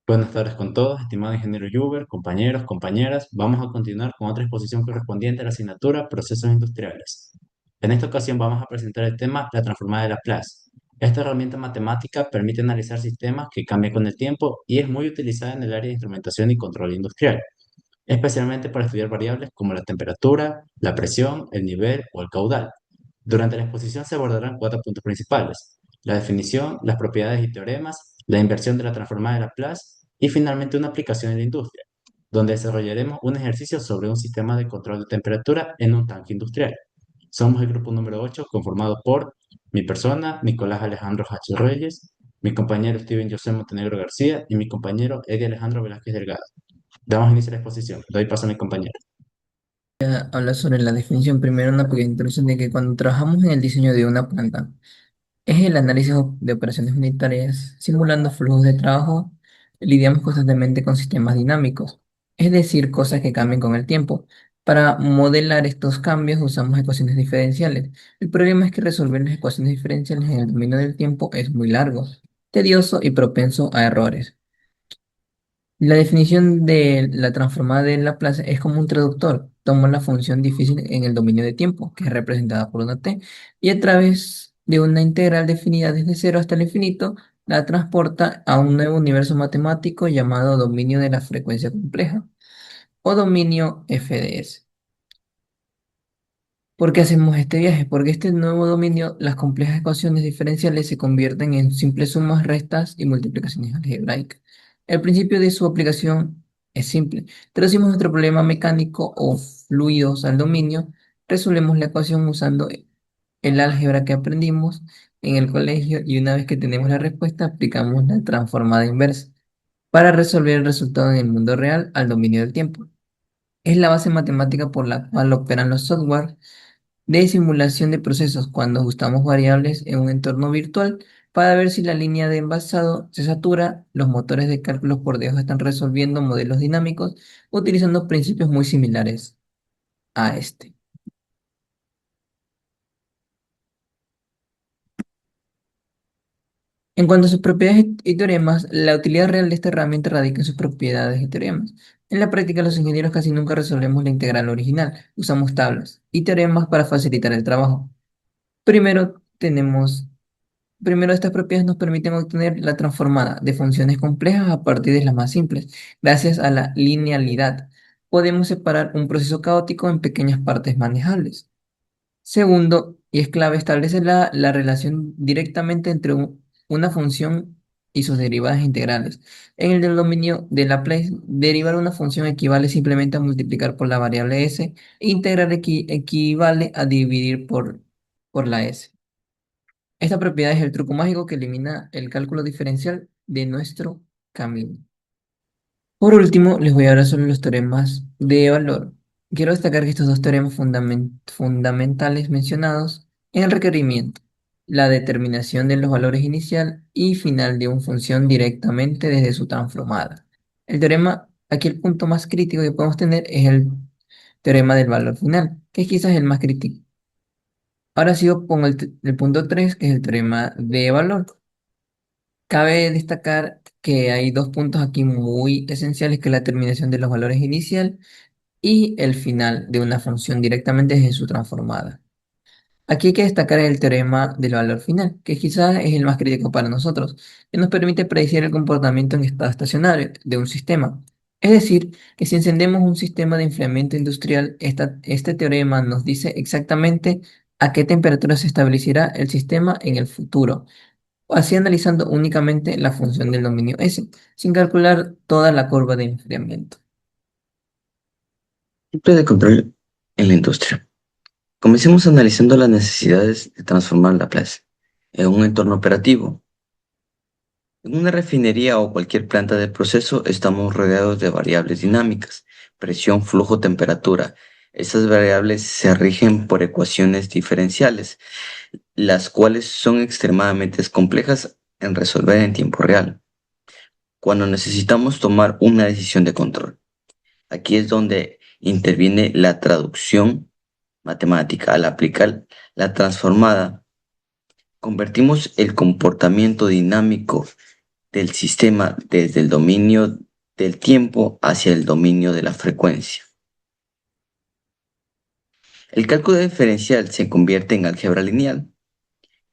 Buenas tardes con todos, estimado ingeniero Juber, compañeros, compañeras. Vamos a continuar con otra exposición correspondiente a la asignatura Procesos Industriales. En esta ocasión vamos a presentar el tema La transformada de Laplace. Esta herramienta matemática permite analizar sistemas que cambian con el tiempo y es muy utilizada en el área de instrumentación y control industrial, especialmente para estudiar variables como la temperatura, la presión, el nivel o el caudal. Durante la exposición se abordarán cuatro puntos principales: la definición, las propiedades y teoremas, la inversión de la transformada de Laplace y finalmente una aplicación en la industria, donde desarrollaremos un ejercicio sobre un sistema de control de temperatura en un tanque industrial. Somos el grupo número 8 conformado por mi persona, Nicolás Alejandro H. Reyes, mi compañero Steven José Montenegro García y mi compañero Eddie Alejandro Velázquez Delgado. Damos inicio a la exposición. Doy paso a mi compañero. Habla sobre la definición. Primero, una pequeña introducción de que cuando trabajamos en el diseño de una planta, es el análisis de operaciones unitarias, simulando flujos de trabajo, lidiamos constantemente con sistemas dinámicos, es decir, cosas que cambian con el tiempo. Para modelar estos cambios usamos ecuaciones diferenciales. El problema es que resolver las ecuaciones diferenciales en el dominio del tiempo es muy largo, tedioso y propenso a errores. La definición de la transformada de Laplace es como un traductor. Toma la función difícil en el dominio de tiempo, que es representada por una t, y a través de una integral definida desde cero hasta el infinito, la transporta a un nuevo universo matemático llamado dominio de la frecuencia compleja, o dominio FDS. ¿Por qué hacemos este viaje? Porque este nuevo dominio, las complejas ecuaciones diferenciales se convierten en simples sumas, restas y multiplicaciones algebraicas. El principio de su aplicación es simple. Traducimos nuestro problema mecánico o fluidos al dominio, resolvemos la ecuación usando el álgebra que aprendimos en el colegio y una vez que tenemos la respuesta, aplicamos la transformada inversa para resolver el resultado en el mundo real al dominio del tiempo. Es la base matemática por la cual operan los software de simulación de procesos cuando ajustamos variables en un entorno virtual para ver si la línea de envasado se satura. Los motores de cálculos por debajo están resolviendo modelos dinámicos utilizando principios muy similares a este. En cuanto a sus propiedades y teoremas, la utilidad real de esta herramienta radica en sus propiedades y teoremas. En la práctica, los ingenieros casi nunca resolvemos la integral original, usamos tablas y teoremas para facilitar el trabajo. Primero tenemos Primero, estas propiedades nos permiten obtener la transformada de funciones complejas a partir de las más simples. Gracias a la linealidad, podemos separar un proceso caótico en pequeñas partes manejables. Segundo, y es clave, establece la relación directamente entre una función y sus derivadas integrales. En el del dominio de Laplace, derivar una función equivale simplemente a multiplicar por la variable s, e integrar equivale a dividir por la s. Esta propiedad es el truco mágico que elimina el cálculo diferencial de nuestro camino. Por último, les voy a hablar sobre los teoremas de valor. Quiero destacar que estos dos teoremas fundamentales mencionados en el requerimiento, la determinación de los valores inicial y final de una función directamente desde su transformada. El teorema, aquí el punto más crítico que podemos tener es el teorema del valor final, que es quizás el más crítico. Ahora sigo con el punto 3, que es el teorema de valor. Cabe destacar que hay dos puntos aquí muy esenciales, que es la terminación de los valores inicial y el final de una función directamente desde su transformada. Aquí hay que destacar el teorema del valor final, que quizás es el más crítico para nosotros, que nos permite predecir el comportamiento en estado estacionario de un sistema. Es decir, que si encendemos un sistema de enfriamiento industrial, este teorema nos dice exactamente a qué temperatura se establecerá el sistema en el futuro, así analizando únicamente la función del dominio S, sin calcular toda la curva de enfriamiento. Simple de control en la industria. Comencemos analizando las necesidades de transformar Laplace en un entorno operativo. En una refinería o cualquier planta de proceso estamos rodeados de variables dinámicas: presión, flujo, temperatura. Estas variables se rigen por ecuaciones diferenciales, las cuales son extremadamente complejas en resolver en tiempo real, cuando necesitamos tomar una decisión de control. Aquí es donde interviene la traducción matemática. Al aplicar la transformada, convertimos el comportamiento dinámico del sistema desde el dominio del tiempo hacia el dominio de la frecuencia. El cálculo diferencial se convierte en álgebra lineal.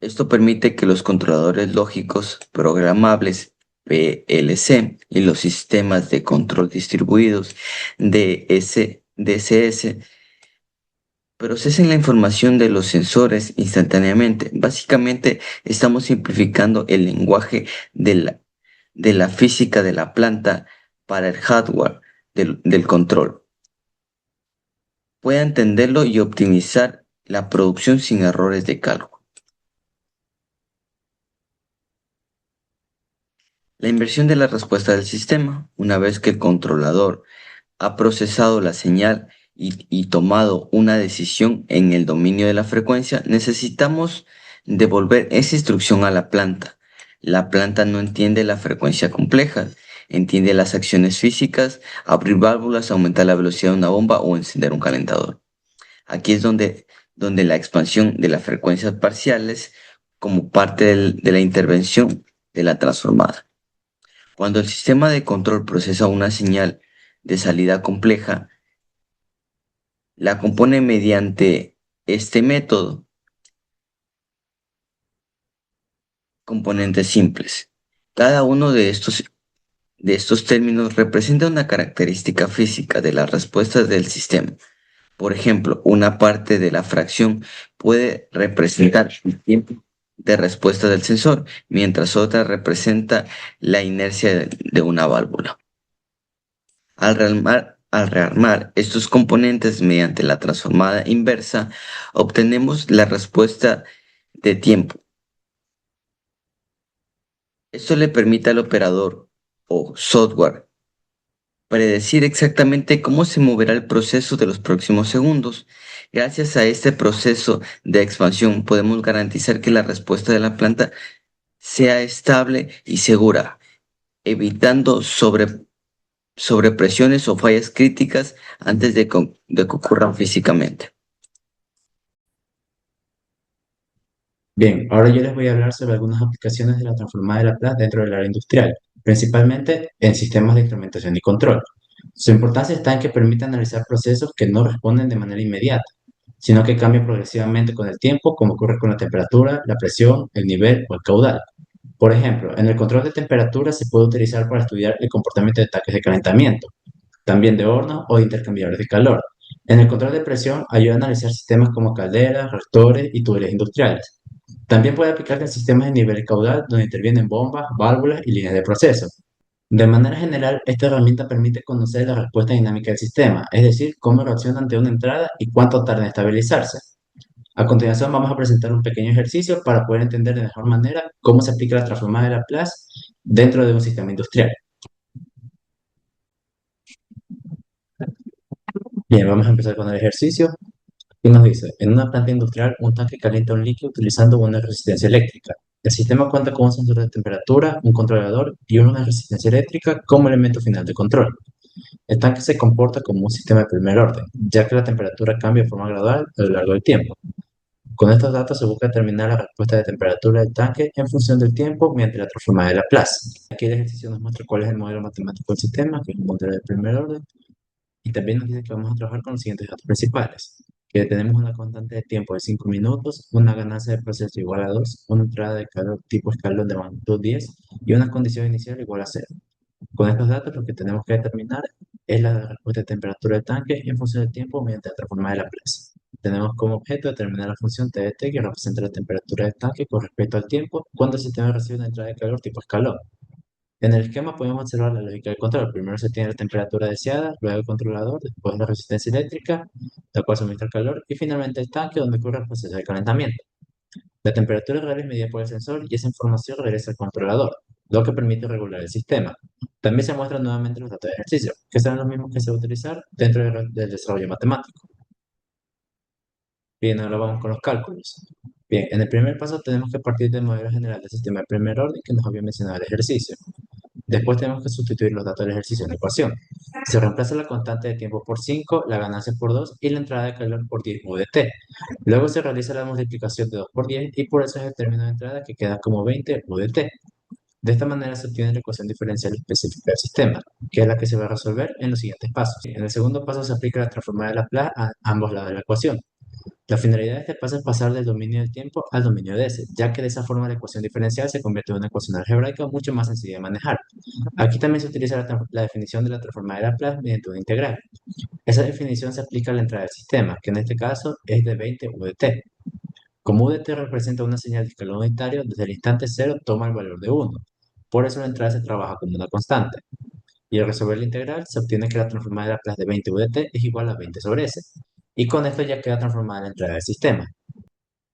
Esto permite que los controladores lógicos programables PLC y los sistemas de control distribuidos DSS procesen la información de los sensores instantáneamente. Básicamente, estamos simplificando el lenguaje de la física de la planta para el hardware del control. Pueda entenderlo y optimizar la producción sin errores de cálculo. La inversión de la respuesta del sistema. Una vez que el controlador ha procesado la señal y tomado una decisión en el dominio de la frecuencia, necesitamos devolver esa instrucción a la planta. La planta no entiende la frecuencia compleja, entiende las acciones físicas, abrir válvulas, aumentar la velocidad de una bomba o encender un calentador. Aquí es donde la expansión de las frecuencias parciales como parte de la intervención de la transformada. Cuando el sistema de control procesa una señal de salida compleja, la compone mediante este método, componentes simples. Cada uno de estos términos representa una característica física de las respuestas del sistema. Por ejemplo, una parte de la fracción puede representar el tiempo de respuesta del sensor, mientras otra representa la inercia de una válvula. Al rearmar estos componentes mediante la transformada inversa, obtenemos la respuesta de tiempo. Esto le permite al operador o software predecir exactamente cómo se moverá el proceso de los próximos segundos. Gracias a este proceso de expansión podemos garantizar que la respuesta de la planta sea estable y segura, evitando sobrepresiones o fallas críticas antes de que ocurran físicamente. Bien, ahora yo les voy a hablar sobre algunas aplicaciones de la transformada de Laplace dentro del área industrial, principalmente en sistemas de instrumentación y control. Su importancia está en que permite analizar procesos que no responden de manera inmediata, sino que cambian progresivamente con el tiempo, como ocurre con la temperatura, la presión, el nivel o el caudal. Por ejemplo, en el control de temperatura se puede utilizar para estudiar el comportamiento de tanques de calentamiento, también de horno o de intercambiadores de calor. En el control de presión ayuda a analizar sistemas como calderas, reactores y tuberías industriales. También puede aplicarse en sistemas de nivel caudal donde intervienen bombas, válvulas y líneas de proceso. De manera general, esta herramienta permite conocer la respuesta dinámica del sistema, es decir, cómo reacciona ante una entrada y cuánto tarda en estabilizarse. A continuación, vamos a presentar un pequeño ejercicio para poder entender de mejor manera cómo se aplica la transformada de Laplace dentro de un sistema industrial. Bien, vamos a empezar con el ejercicio. Y nos dice, en una planta industrial, un tanque calienta un líquido utilizando una resistencia eléctrica. El sistema cuenta con un sensor de temperatura, un controlador y una resistencia eléctrica como elemento final de control. El tanque se comporta como un sistema de primer orden, ya que la temperatura cambia de forma gradual a lo largo del tiempo. Con estos datos se busca determinar la respuesta de temperatura del tanque en función del tiempo mediante la transformada de Laplace. Aquí el ejercicio nos muestra cuál es el modelo matemático del sistema, que es un modelo de primer orden, y también nos dice que vamos a trabajar con los siguientes datos principales, que tenemos una constante de tiempo de 5 minutos, una ganancia de proceso igual a 2, una entrada de calor tipo escalón de magnitud 10 y una condición inicial igual a 0. Con estos datos lo que tenemos que determinar es la respuesta de temperatura del tanque en función del tiempo mediante la transformada de Laplace. Tenemos como objeto determinar la función T de t que representa la temperatura del tanque con respecto al tiempo cuando el sistema recibe una entrada de calor tipo escalón. En el esquema podemos observar la lógica del control. Primero se tiene la temperatura deseada, luego el controlador, después la resistencia eléctrica, la cual suministra el calor, y finalmente el tanque donde ocurre el proceso de calentamiento. La temperatura real es medida por el sensor y esa información regresa al controlador, lo que permite regular el sistema. También se muestran nuevamente los datos de ejercicio, que serán los mismos que se va a utilizar dentro del desarrollo matemático. Bien, ahora vamos con los cálculos. Bien, en el primer paso tenemos que partir del modelo general del sistema de primer orden que nos había mencionado el ejercicio. Después tenemos que sustituir los datos del ejercicio en la ecuación. Se reemplaza la constante de tiempo por 5, la ganancia por 2 y la entrada de calor por 10 U de t. Luego se realiza la multiplicación de 2 por 10 y por eso es el término de entrada que queda como 20 U de t. De esta manera se obtiene la ecuación diferencial específica del sistema, que es la que se va a resolver en los siguientes pasos. En el segundo paso se aplica la transformada de Laplace a ambos lados de la ecuación. La finalidad de este paso es pasar del dominio del tiempo al dominio de S, ya que de esa forma la ecuación diferencial se convierte en una ecuación algebraica mucho más sencilla de manejar. Aquí también se utiliza la definición de la transformada de Laplace mediante una integral. Esa definición se aplica a la entrada del sistema, que en este caso es de 20 UDT. Como UDT representa una señal de escalón unitario, desde el instante 0 toma el valor de 1. Por eso la entrada se trabaja como una constante. Y al resolver la integral, se obtiene que la transformada de Laplace de 20 UDT es igual a 20 sobre S. Y con esto ya queda transformada la entrada del sistema.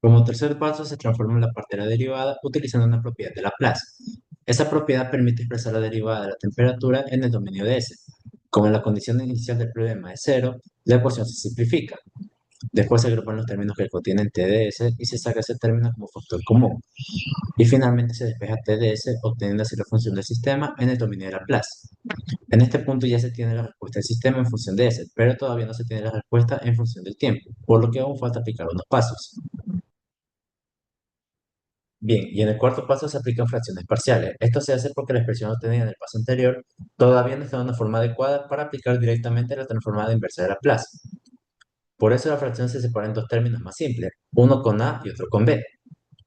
Como tercer paso, se transforma la partera derivada utilizando una propiedad de Laplace. Esa propiedad permite expresar la derivada de la temperatura en el dominio de S. Como la condición inicial del problema es 0, la ecuación se simplifica. Después se agrupan los términos que contienen T de S y se saca ese término como factor común. Y finalmente se despeja T de S obteniendo así la función del sistema en el dominio de Laplace. En este punto ya se tiene la respuesta del sistema en función de S, pero todavía no se tiene la respuesta en función del tiempo, por lo que aún falta aplicar unos pasos. Bien, y en el cuarto paso se aplican fracciones parciales. Esto se hace porque la expresión obtenida en el paso anterior todavía no está en una forma adecuada para aplicar directamente la transformada inversa de Laplace. Por eso la fracción se separa en dos términos más simples, uno con A y otro con B.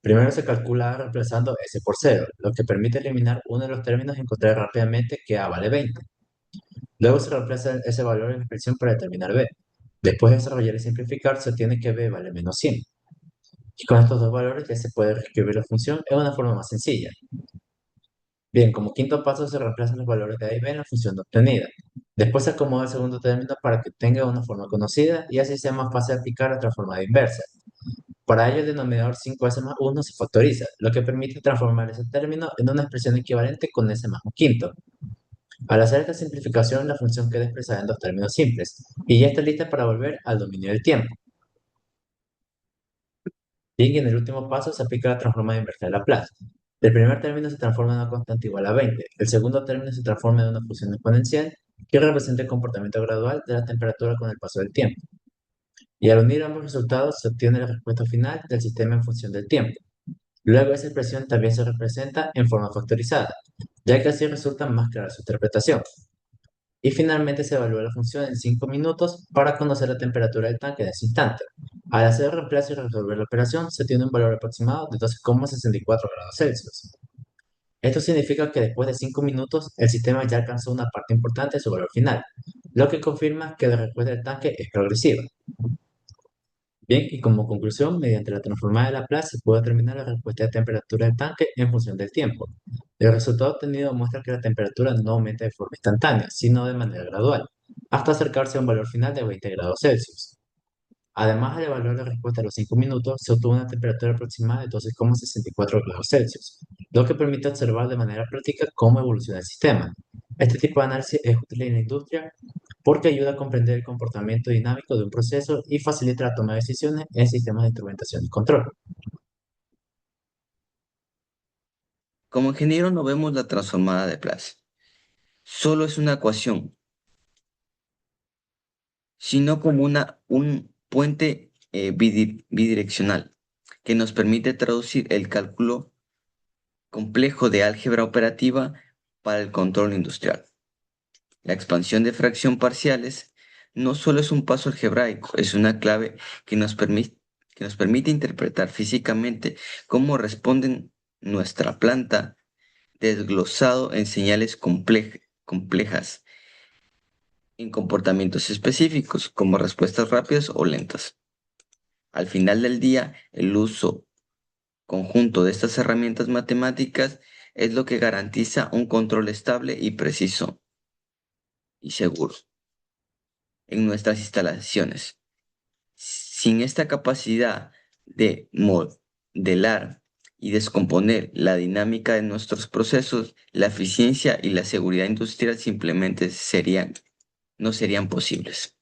Primero se calcula A reemplazando S por 0, lo que permite eliminar uno de los términos y encontrar rápidamente que A vale 20. Luego se reemplaza ese valor en la expresión para determinar B. Después de desarrollar y simplificar, se obtiene que B vale menos 100. Y con estos dos valores ya se puede reescribir la función en una forma más sencilla. Bien, como quinto paso se reemplazan los valores de A y B en la función obtenida. Después se acomoda el segundo término para que tenga una forma conocida y así sea más fácil aplicar la transformada inversa. Para ello el denominador 5s más 1 se factoriza, lo que permite transformar ese término en una expresión equivalente con s más un quinto. Al hacer esta simplificación, la función queda expresada en dos términos simples, y ya está lista para volver al dominio del tiempo. Bien, y en el último paso se aplica la transformada inversa de Laplace. El primer término se transforma en una constante igual a 20. El segundo término se transforma en una función exponencial que representa el comportamiento gradual de la temperatura con el paso del tiempo. Y al unir ambos resultados se obtiene la respuesta final del sistema en función del tiempo. Luego esa expresión también se representa en forma factorizada, ya que así resulta más clara su interpretación. Y finalmente se evalúa la función en 5 minutos para conocer la temperatura del tanque en ese instante. Al hacer el reemplazo y resolver la operación, se tiene un valor aproximado de 12,64 grados Celsius. Esto significa que después de 5 minutos, el sistema ya alcanzó una parte importante de su valor final, lo que confirma que la respuesta del tanque es progresiva. Bien, y como conclusión, mediante la transformada de Laplace se puede determinar la respuesta de temperatura del tanque en función del tiempo. El resultado obtenido muestra que la temperatura no aumenta de forma instantánea, sino de manera gradual, hasta acercarse a un valor final de 20 grados Celsius. Además, al evaluar la respuesta a los 5 minutos, se obtuvo una temperatura aproximada de 12,64 grados Celsius, lo que permite observar de manera práctica cómo evoluciona el sistema. Este tipo de análisis es útil en la industria porque ayuda a comprender el comportamiento dinámico de un proceso y facilita la toma de decisiones en sistemas de instrumentación y control. Como ingeniero no vemos la transformada de Laplace. Solo es una ecuación, sino como un puente bidireccional que nos permite traducir el cálculo complejo de álgebra operativa para el control industrial. La expansión de fracción parciales no solo es un paso algebraico, es una clave que nos permite interpretar físicamente cómo responden nuestra planta desglosado en señales complejas, en comportamientos específicos, como respuestas rápidas o lentas. Al final del día, el uso conjunto de estas herramientas matemáticas es lo que garantiza un control estable y preciso y seguro en nuestras instalaciones. Sin esta capacidad de modelar y descomponer la dinámica de nuestros procesos, la eficiencia y la seguridad industrial simplemente no serían posibles.